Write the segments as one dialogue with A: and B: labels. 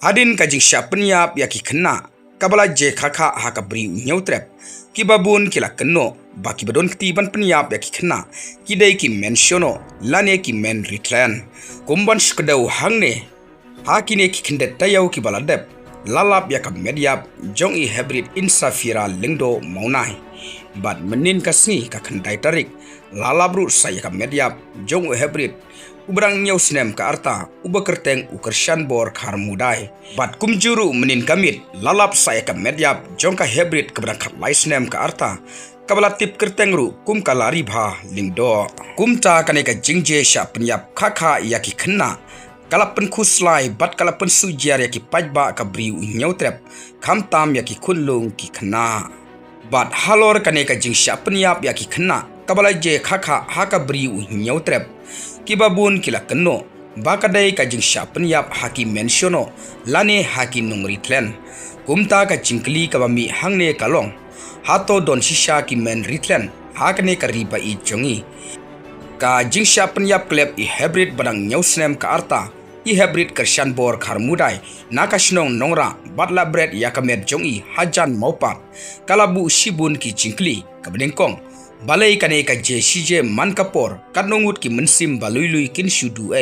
A: Hadin kajing syapniap yaki kena kabala je khakha hakabri nyautrep kibabun kila keno baki badon ktiban peniap yaki kena kidai ki mensiono lane ki men ritlan kumban skdau hangne hakine ki kindet tayau ki baladep lalap yakab mediap jong i hybrid insafira lengdo maunai bat menin kasni ka khandai tarik lalabru sayakab mediap jong i hybrid ubrang nyau sinem ka arta uba kerteng ukershan bor khar mudai bat kumjuru menin kamit lalap sayakab mediap jong ka hybrid kebrang khat lai sinem ka arta kabala tip kerteng ru kum kalari bha lingdo kumta kaneka jingje sha penyap khakha yaki khenna kalapen khuslai bat kalapen sujiar yaki pajba kabri nyautrep khamtam yaki khunlung ki khna bat halor kaneka jing sha penyap yaki khna kabala je khakha hakabri nyautrep kibabun kila keno bakadai kajing sha penyap haki mensiono lane haki nungri tlen kumta ka jingkli kabami hangne kalong hato don shisha ki men ritlen hakne ka riba i jongi ka jingsha penyap klep i hybrid badang nyausnem ka arta i hybrid kershan bor khar mudai nakashnong nongra batla bread yakamet jongi hajan maupat kalabu shibun ki jingkli ka bedengkong balai kane ka je shije man kapor kanongut ki mensim baluilui kin shudu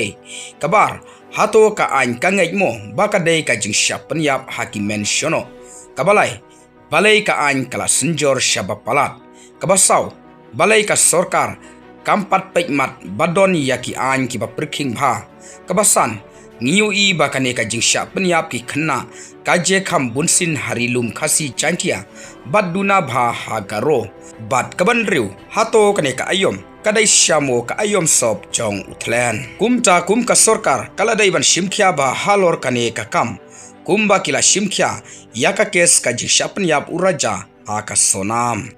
A: kabar hato ka ain kangai mo bakadai ka jingsha penyap haki mensiono kabalai balai ka ain kala senjor syabab palat kabasau balai ka sorkar kampat pekmat badon yaki ain ki baperking bha kabasan ngiu i bakane ka jingsha penyap ki khna kaje kham bunsin harilum khasi chantia baduna bha hagaro bat kabanriu hato kane ka ayom kadai syamo ka ayom sop jong utlen kumta kum ka sorkar kala dai ban shimkhya ba halor kane ka kam kumba kila shimkhya yaka kes ka jingsha penyap uraja aka sonam